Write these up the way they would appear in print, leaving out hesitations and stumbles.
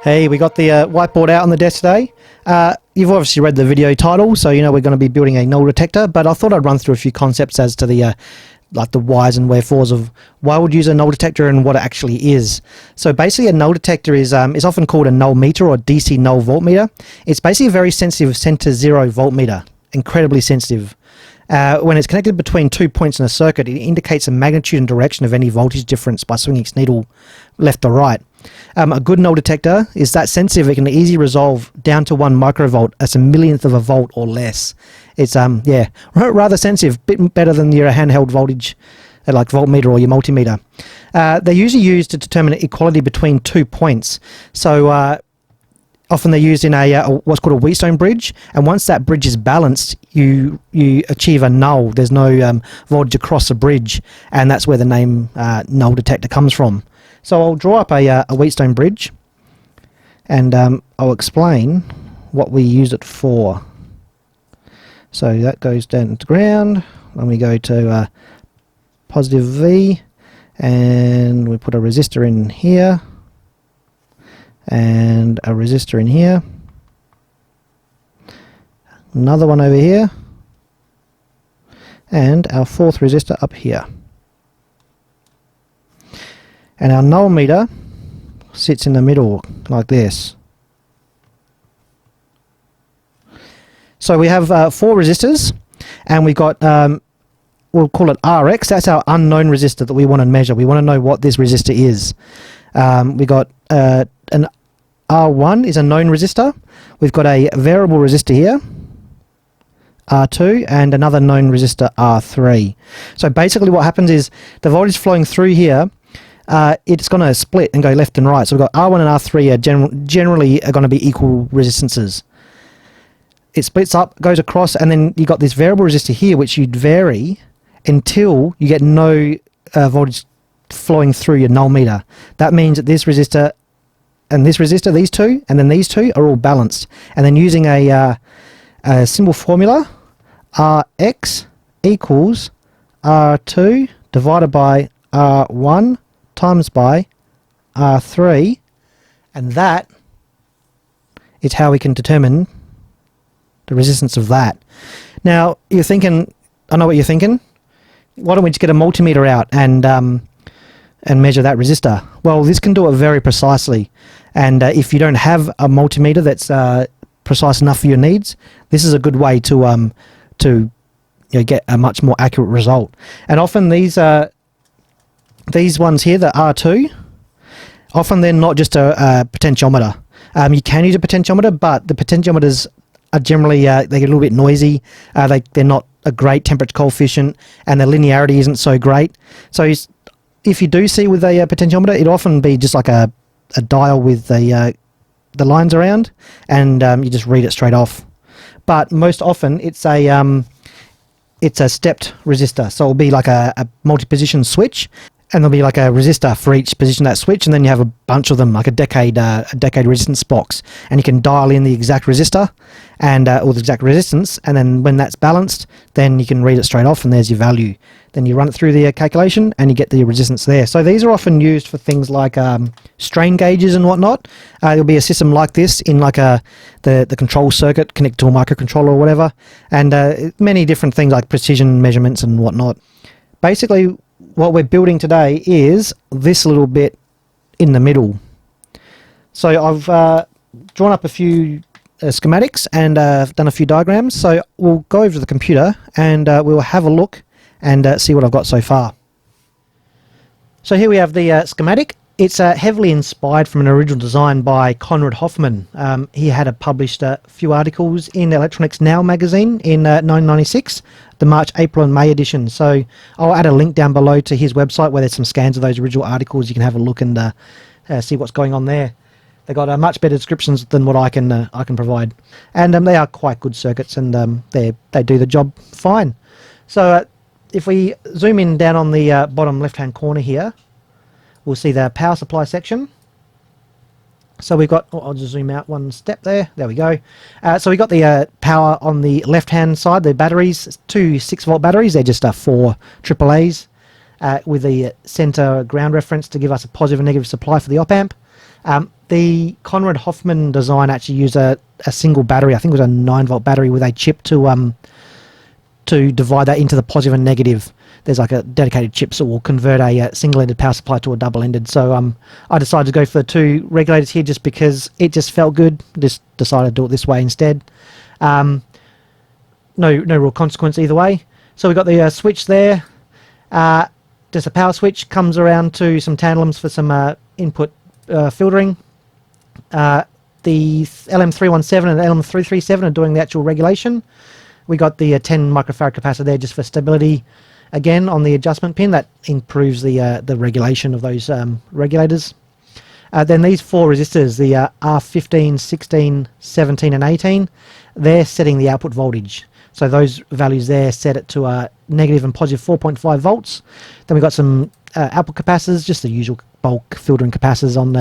Hey, we got the whiteboard out on the desk today. You've obviously read the video title, so you know we're going to be building a null detector, but I thought I'd run through a few concepts as to the like the whys and wherefores of why we'd use a null detector and what it actually is. So basically a null detector is often called a null meter or DC null voltmeter. It's basically a very sensitive center zero voltmeter, incredibly sensitive. When it's connected between 2 points in a circuit, it indicates the magnitude and direction of any voltage difference by swinging its needle left or right. A good null detector is that sensitive it can easily resolve down to 1 microvolt, that's a millionth of a volt or less. It's yeah, rather sensitive, bit better than your handheld voltage like voltmeter or your multimeter. They're usually used to determine equality between 2 points. So often they're used in a what's called a Wheatstone bridge, and once that bridge is balanced, you achieve a null. There's no voltage across the bridge, and that's where the name null detector comes from. So I'll draw up a Wheatstone bridge, and I'll explain what we use it for. So that goes down to ground, then we go to positive V, and we put a resistor in here, and a resistor in here, another one over here, and our fourth resistor up here. And our null meter sits in the middle like this. So we have 4 resistors, and we've got we'll call it Rx. That's our unknown resistor that we want to measure. We want to know what this resistor is. We got an R1 is a known resistor. We've got a variable resistor here, R2, and another known resistor, R3. So basically what happens is the voltage flowing through here, it's going to split and go left and right. So we've got R1 and R3 are generally going to be equal resistances. It splits up, goes across, and then you've got this variable resistor here which you'd vary until you get no voltage flowing through your null meter. That means that this resistor and this resistor, these two, and then these two are all balanced. And then using a simple formula, Rx equals R2 divided by R1 times by R3, and that is how we can determine the resistance of that. Now you're thinking, I know what you're thinking, why don't we just get a multimeter out and measure that resistor? Well, this can do it very precisely, and if you don't have a multimeter that's precise enough for your needs, this is a good way to get a much more accurate result. And often these ones here, the R2, often they're not just a potentiometer. You can use a potentiometer, but the potentiometers are generally they get a little bit noisy. They're not a great temperature coefficient, and the linearity isn't so great. So if you do see with a potentiometer, it'll often be just like a dial with the lines around, and you just read it straight off. But most often it's a stepped resistor, so it'll be like a multi-position switch, and there'll be like a resistor for each position of that switch, and then you have a bunch of them, like a decade resistance box, and you can dial in the exact resistor and or the exact resistance, and then when that's balanced, then you can read it straight off, and there's your value. Then you run it through the calculation, and you get the resistance there. So these are often used for things like strain gauges and whatnot. There'll be a system like this in like the control circuit connected to a microcontroller or whatever, and many different things like precision measurements and whatnot. Basically, what we're building today is this little bit in the middle. So I've drawn up a few schematics and done a few diagrams. So we'll go over to the computer and we'll have a look and see what I've got so far. So here we have the schematic. It's heavily inspired from an original design by Conrad Hoffman. He had published a few articles in Electronics Now magazine in 1996, the March, April and May edition. So I'll add a link down below to his website where there's some scans of those original articles. You can have a look and see what's going on there. They've got much better descriptions than what I can provide, and they are quite good circuits, and they do the job fine. So if we zoom in down on the bottom left hand corner here, we'll see the power supply section. So we've got, I'll just zoom out one step there. There we go. So we've got the power on the left-hand side, the batteries, 2 6-volt batteries. They're just 4 AAAs with the center ground reference to give us a positive and negative supply for the op amp. the Conrad Hoffman design actually used a single battery. I think it was a 9-volt battery with a chip to divide that into the positive and negative. There's like a dedicated chip that will convert a single-ended power supply to a double-ended. So I decided to go for the 2 regulators here just because it just felt good. Just decided to do it this way instead. No real consequence either way. So we've got the switch there. Just a power switch, comes around to some tantalums for some input filtering. The LM317 and LM337 are doing the actual regulation. We got the 10 microfarad capacitor there just for stability. Again, on the adjustment pin, that improves the regulation of those regulators. Then these 4 resistors, the R15, 16, 17 and 18, they're setting the output voltage. So those values there set it to negative and positive 4.5 volts. Then we've got some output capacitors, just the usual bulk filtering capacitors on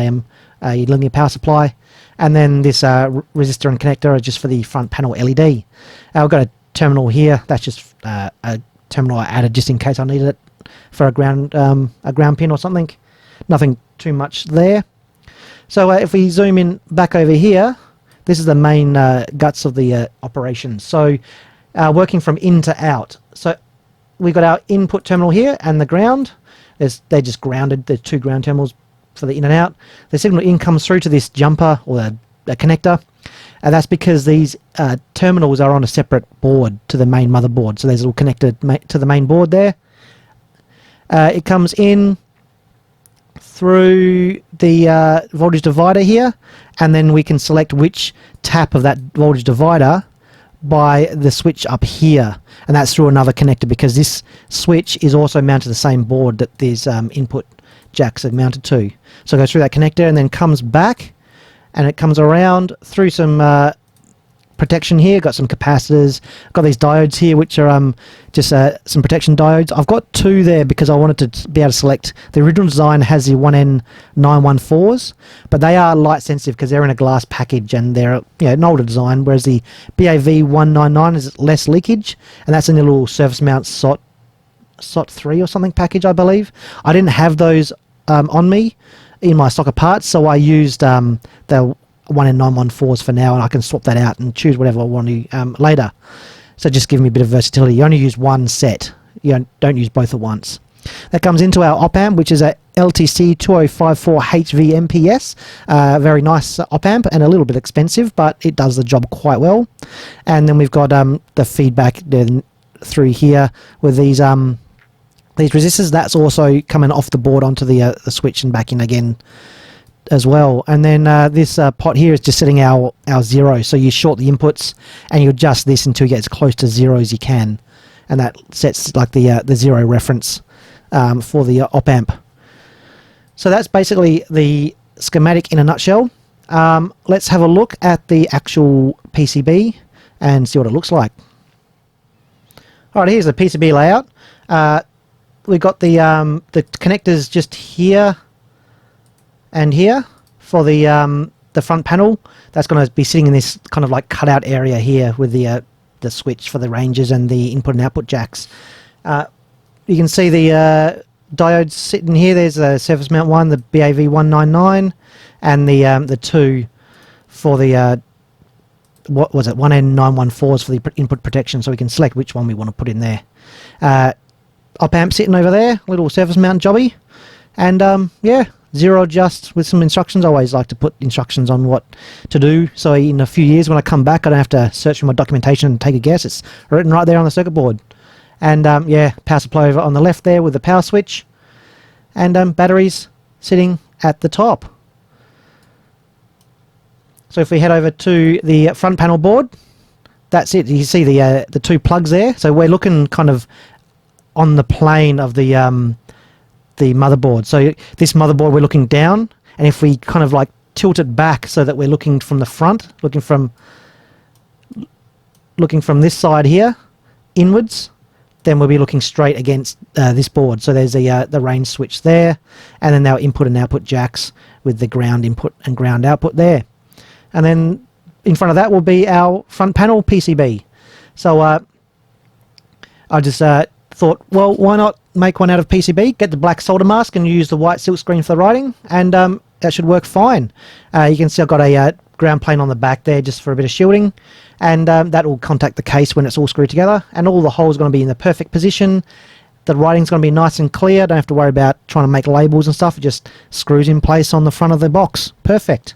a linear power supply. And then this resistor and connector are just for the front panel LED. We've got a terminal here. That's just a terminal I added just in case I needed it for a ground pin or something. Nothing too much there. So if we zoom in back over here, this is the main guts of the operation. So working from in to out. So we've got our input terminal here and the ground. They're just grounded. There's 2 ground terminals for the in and out. The signal in comes through to this jumper or a connector. And that's because these terminals are on a separate board to the main motherboard. So there's a little connector to the main board there. It comes in through the voltage divider here, and then we can select which tap of that voltage divider by the switch up here, and that's through another connector because this switch is also mounted to the same board that these input jacks are mounted to. So it goes through that connector and then comes back, and it comes around through some protection here. Got some capacitors, got these diodes here which are just some protection diodes. I've got 2 there because I wanted to be able to select. The original design has the 1N914s, but they are light sensitive because they're in a glass package and they're an older design, whereas the BAV199 is less leakage, and that's in a little surface mount SOT 3 or something package, I believe. I didn't have those on me in my stock of parts, so I used the 1N914s for now, and I can swap that out and choose whatever I want to later. So just give me a bit of versatility. You only use one set. You don't use both at once. That comes into our op amp, which is a LTC2054HV MPS. Very nice op amp and a little bit expensive, but it does the job quite well. And then we've got the feedback through here with these resistors. That's also coming off the board onto the switch and back in again as well. And then this pot here is just setting our 0. So you short the inputs and you adjust this until you get as close to 0 as you can, and that sets like the 0 reference for the op amp. So that's basically the schematic in a nutshell. Let's have a look at the actual PCB and see what it looks like. Alright, here's the PCB layout. We've got the connectors just here and here for the front panel. That's going to be sitting in this kind of like cutout area here with the switch for the ranges and the input and output jacks. You can see the diodes sitting here. There's a surface mount one, the BAV199, and the 2 for the what was it, 1N914s for the input protection, so we can select which one we want to put in there. Op amp sitting over there, little surface mount jobby, and yeah, 0 adjust with some instructions. I always like to put instructions on what to do, so in a few years when I come back I don't have to search for my documentation and take a guess. It's written right there on the circuit board. And yeah, power supply over on the left there with the power switch, and batteries sitting at the top. So if we head over to the front panel board, that's it. You see the 2 plugs there. So we're looking kind of on the plane of the motherboard. So this motherboard, we're looking down, and if we kind of like tilt it back so that we're looking from the front, looking from this side here inwards, then we'll be looking straight against this board. So there's the range switch there, and then our input and output jacks with the ground input and ground output there. And then in front of that will be our front panel PCB. So I just thought, well, why not make one out of PCB, get the black solder mask and use the white silk screen for the writing, and that should work fine. You can see I've got a ground plane on the back there just for a bit of shielding, and that will contact the case when it's all screwed together, and all the holes are going to be in the perfect position. The writing's going to be nice and clear. Don't have to worry about trying to make labels and stuff. It just screws in place on the front of the box. Perfect.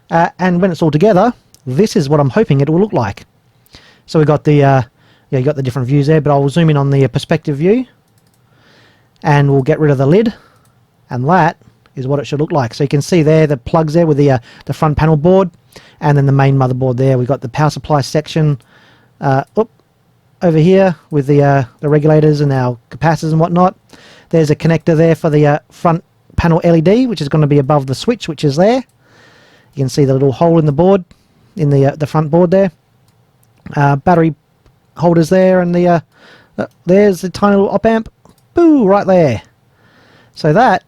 And when it's all together, this is what I'm hoping it will look like. So we've got the you got the different views there, but I'll zoom in on the perspective view, and we'll get rid of the lid, and that is what it should look like. So you can see there the plugs there with the front panel board, and then the main motherboard there. We've got the power supply section over here with the regulators and our capacitors and whatnot. There's a connector there for the front panel LED, which is going to be above the switch, which is there. You can see the little hole in the board, in the front board there. Battery holders there, and there's the tiny little op amp, boo, right there. So that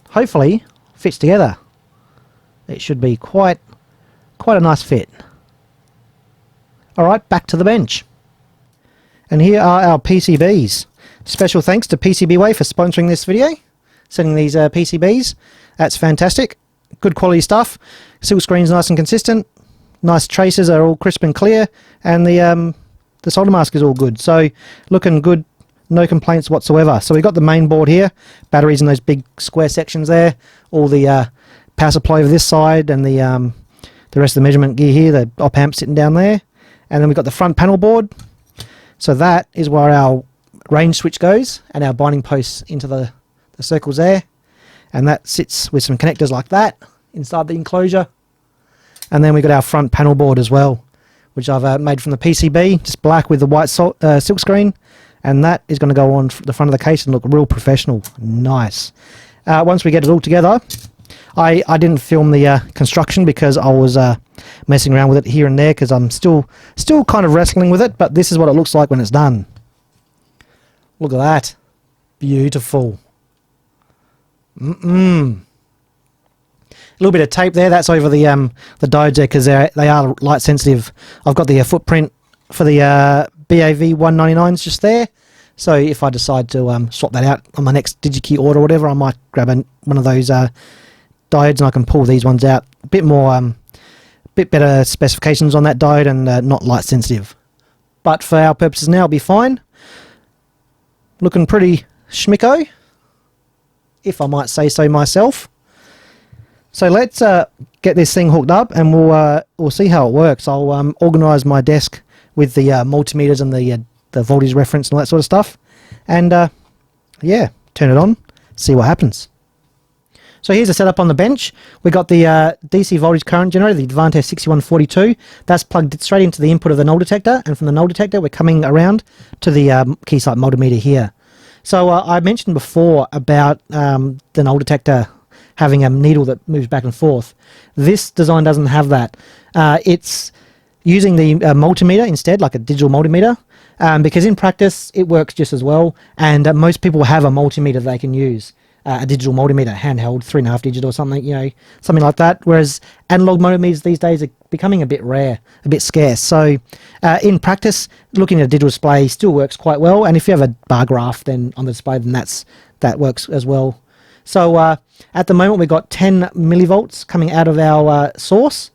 hopefully fits together. It should be quite a nice fit. Alright, back to the bench. And here are our PCBs. Special thanks to PCBWay for sponsoring this video, sending these PCBs. That's fantastic. Good quality stuff. Silk screen's nice and consistent. Nice traces are all crisp and clear, and the solder mask is all good. So looking good, no complaints whatsoever. So we've got the main board here, batteries in those big square sections there, all the power supply over this side, and the rest of the measurement gear here, the op amp sitting down there, and then we've got the front panel board. So that is where our range switch goes, and our binding posts into the circles there, and that sits with some connectors like that inside the enclosure. And then we've got our front panel board as well, which I've made from the PCB, just black with the white silk screen, and that is going to go on the front of the case and look real professional. Nice. Once we get it all together, I didn't film the construction because I was messing around with it here and there, because I'm still kind of wrestling with it, but this is what it looks like when it's done. Look at that. Beautiful. A little bit of tape there, that's over the diodes there, because they are light sensitive. I've got the footprint for the BAV 199s just there, so if I decide to swap that out on my next DigiKey order or whatever, I might grab one of those diodes, and I can pull these ones out. A bit more, bit better specifications on that diode, and not light sensitive. But for our purposes now, it'll be fine. Looking pretty schmicko, if I might say so myself. So let's get this thing hooked up, and we'll see how it works. I'll organise my desk with the multimeters and the voltage reference and all that sort of stuff, and yeah, turn it on, see what happens. So here's the setup on the bench. We got the DC voltage current generator, the Advantage 6142. That's plugged straight into the input of the Null Detector, and from the Null Detector we're coming around to the Keysight multimeter here. So I mentioned before about the Null Detector having a needle that moves back and forth. This design doesn't have that. It's using the multimeter instead, like a digital multimeter, because in practice it works just as well, and most people have a multimeter they can use, a digital multimeter, handheld, 3.5 digit or something, something like that, whereas analog multimeters these days are becoming a bit rare, a bit scarce. So in practice, looking at a digital display still works quite well, and if you have a bar graph then on the display, then that works as well. So at the moment we've got 10 millivolts coming out of our source.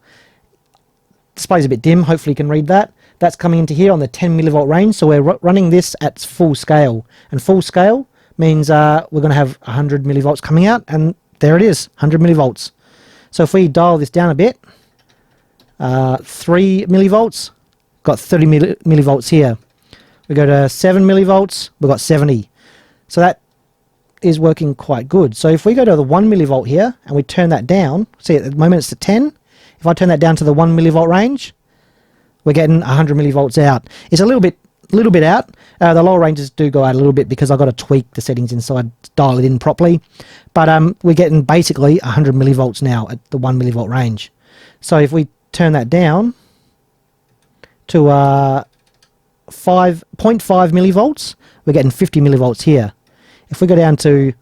Display's a bit dim, hopefully you can read that. That's coming into here on the 10 millivolt range, so we're running this at full scale. And full scale means we're going to have 100 millivolts coming out, and there it is, 100 millivolts. So if we dial this down a bit, 3 millivolts, got 30 millivolts here. We go to 7 millivolts, we've got 70. So that is working quite good. So if we go to the 1 millivolt here and we turn that down, see at the moment it's at 10, if I turn that down to the 1 millivolt range, we're getting 100 millivolts out. It's a little bit out. The lower ranges do go out a little bit because I've got to tweak the settings inside to dial it in properly, but we're getting basically 100 millivolts now at the 1 millivolt range. So if we turn that down to 0.5 millivolts, we're getting 50 millivolts here. If we go down to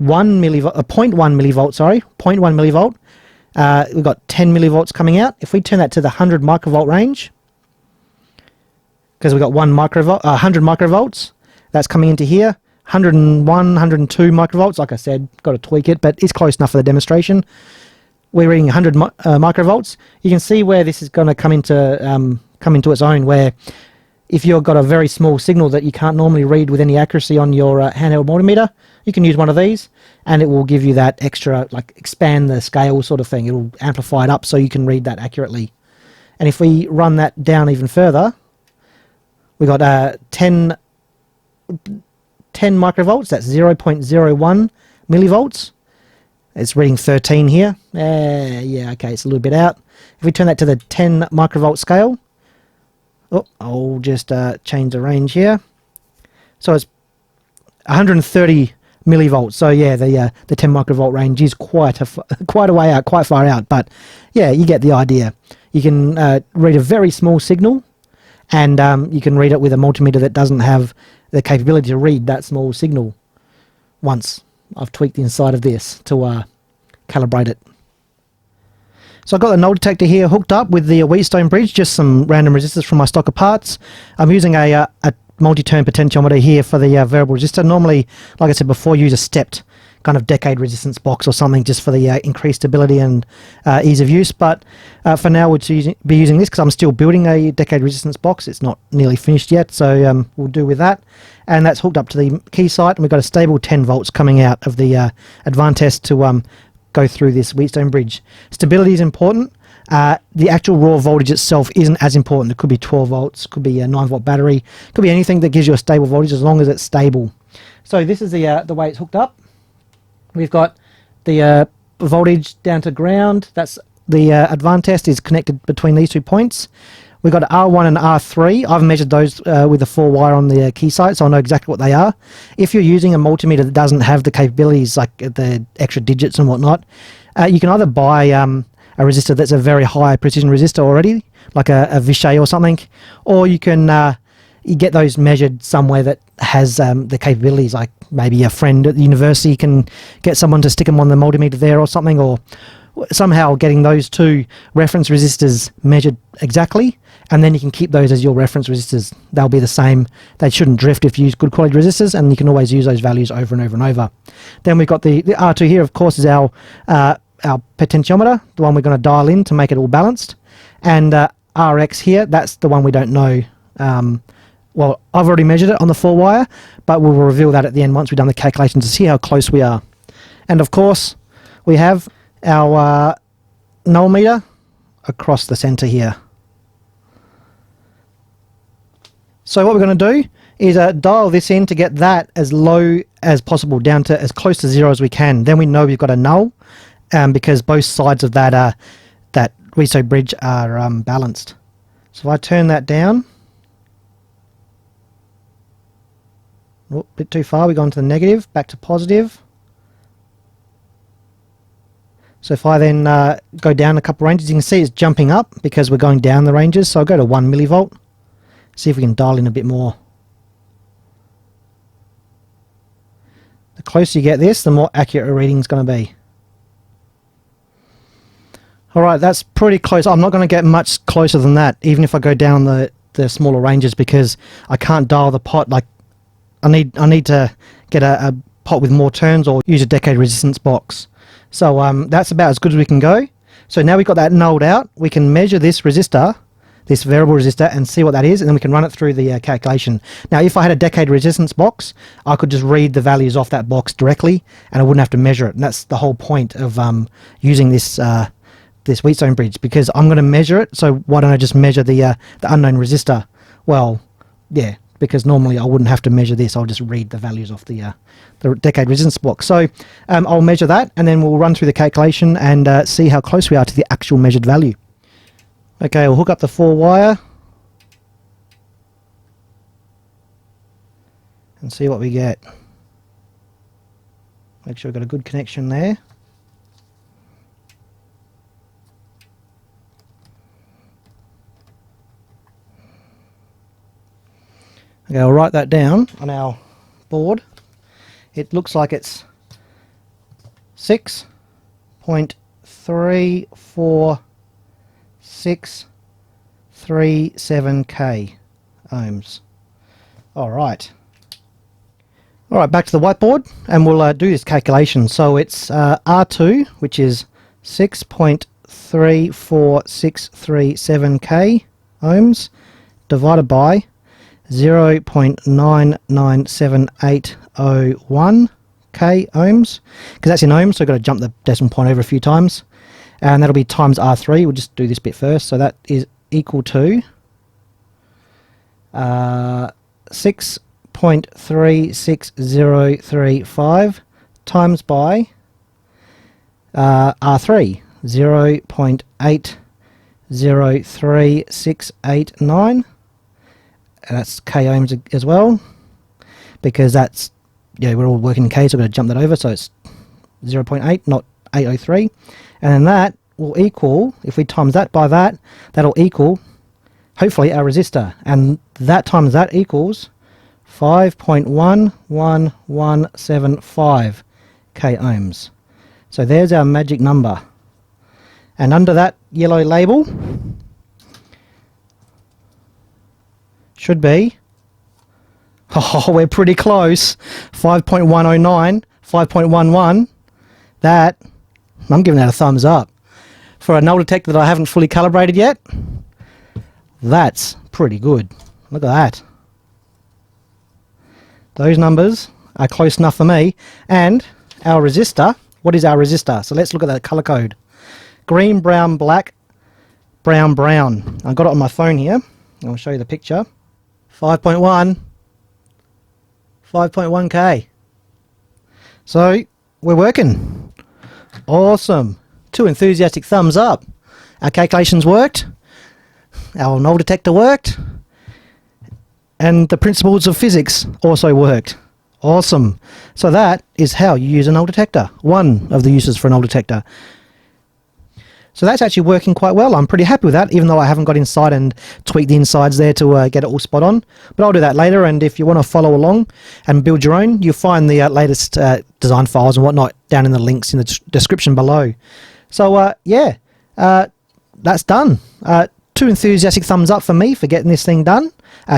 0.1 millivolt, sorry, 0.1 millivolt, we've got 10 millivolts coming out. If we turn that to the 100 microvolt range, because we've got 100 microvolts, that's coming into here. 101, 102 microvolts, like I said, got to tweak it, but it's close enough for the demonstration. we're reading 100 microvolts. You can see where this is going to come into its own, where if you've got a very small signal that you can't normally read with any accuracy on your handheld multimeter, you can use one of these and it will give you that extra, like, expand the scale sort of thing. It'll amplify it up so you can read that accurately. And if we run that down even further, we got 10 microvolts, that's 0.01 millivolts. It's reading 13 here. Yeah, okay, it's a little bit out. If we turn that to the 10 microvolt scale, I'll just change the range here. So it's 130 millivolts. So yeah, the 10 microvolt range is quite a way out, quite far out. But yeah, you get the idea. You can read a very small signal, and you can read it with a multimeter that doesn't have the capability to read that small signal. Once I've tweaked the inside of this to calibrate it. So I've got the Null Detector here hooked up with the Wheatstone bridge, just some random resistors from my stock of parts. I'm using a multi-turn potentiometer here for the variable resistor. Normally, like I said before, use a stepped kind of decade resistance box or something just for the increased stability and ease of use. But for now, we'll be using this because I'm still building a decade resistance box. It's not nearly finished yet, so we'll do with that. And that's hooked up to the key site, and we've got a stable 10 volts coming out of the Advantest to go through this Wheatstone bridge. Stability is important. The actual raw voltage itself isn't as important. It could be 12 volts, could be a 9-volt battery, could be anything that gives you a stable voltage as long as it's stable. So this is the way it's hooked up. We've got the voltage down to ground. That's the Advantest is connected between these 2 points. We've got R1 and R3. I've measured those with a 4-wire on the key site, so I know exactly what they are. If you're using a multimeter that doesn't have the capabilities, like the extra digits and whatnot, you can either buy a resistor that's a very high precision resistor already, like a Vichy or something, or you can you get those measured somewhere that has the capabilities, like maybe a friend at the university can get someone to stick them on the multimeter there or something, or somehow getting those 2 reference resistors measured exactly, and then you can keep those as your reference resistors. They'll be the same. They shouldn't drift if you use good quality resistors, and you can always use those values over and over and over. Then we've got the R2 here, of course, is our potentiometer, the one we're going to dial in to make it all balanced. And RX here, that's the one we don't know. Well, I've already measured it on the 4-wire, but we'll reveal that at the end once we've done the calculation to see how close we are. And of course, we have our null meter across the center here. So what we're going to do is dial this in to get that as low as possible, down to as close to 0 as we can. Then we know we've got a null, because both sides of that Wheatstone bridge are balanced. So if I turn that down, a bit too far, we've gone to the negative, back to positive. So if I then go down a couple ranges, you can see it's jumping up because we're going down the ranges. So I'll go to 1 millivolt, see if we can dial in a bit more. The closer you get this, the more accurate a reading is going to be. Alright, that's pretty close. I'm not going to get much closer than that, even if I go down the smaller ranges, because I can't dial the pot. Like, I need to get a pot with more turns or use a decade resistance box. So that's about as good as we can go. So now we've got that nulled out, we can measure this resistor, this variable resistor, and see what that is, and then we can run it through the calculation. Now, if I had a decade resistance box, I could just read the values off that box directly, and I wouldn't have to measure it. And that's the whole point of using this this Wheatstone bridge, because I'm going to measure it. So why don't I just measure the unknown resistor? Well, yeah, because normally I wouldn't have to measure this. I'll just read the values off the decade resistance box. So I'll measure that, and then we'll run through the calculation and see how close we are to the actual measured value. Okay, we'll hook up the 4-wire and see what we get. Make sure we've got a good connection there. Okay, I'll write that down on our board. It looks like it's 6.46637K ohms. Alright. Alright, back to the whiteboard, and we'll do this calculation. So it's R2, which is 6.34637k ohms divided by 0.99780 k ohms, because that's in ohms, so I've got to jump the decimal point over a few times, and that'll be times R3. We'll just do this bit first. So that is equal to 6.36035 times by R3, 0.803689, and that's k ohms as well, because that's, yeah, we're all working in k, so I'm going to jump that over, so it's 0.8, not 803, and then that will equal, if we times that by that, that'll equal, hopefully, our resistor, and that times that equals 5.11175 k ohms. So there's our magic number, and under that yellow label should be, oh, we're pretty close, 5.109, 5.11. That, I'm giving that a thumbs up. For a null detector that I haven't fully calibrated yet, that's pretty good. Look at that. Those numbers are close enough for me. And our resistor, what is our resistor? So let's look at that color code. Green, brown, black, brown, brown. I've got it on my phone here. I'll show you the picture. 5.1k. So we're working. Awesome. 2 enthusiastic thumbs up. Our calculations worked. Our null detector worked. And the principles of physics also worked. Awesome. So that is how you use a null detector. One of the uses for a null detector. So that's actually working quite well. I'm pretty happy with that, even though I haven't got inside and tweaked the insides there to get it all spot on. But I'll do that later, and if you want to follow along and build your own, you'll find the latest design files and whatnot down in the links in the description below. So yeah, that's done. 2 enthusiastic thumbs up for me for getting this thing done.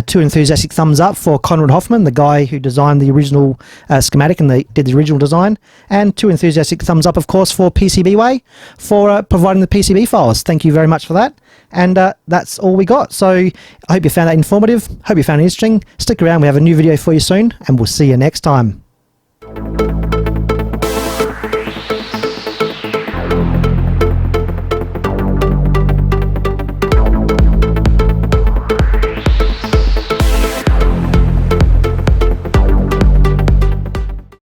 2 enthusiastic thumbs up for Conrad Hoffman, the guy who designed the original schematic and did the original design. And 2 enthusiastic thumbs up, of course, for PCBWay for providing the PCB files. Thank you very much for that. And that's all we got. So I hope you found that informative. Hope you found it interesting. Stick around. We have a new video for you soon, and we'll see you next time.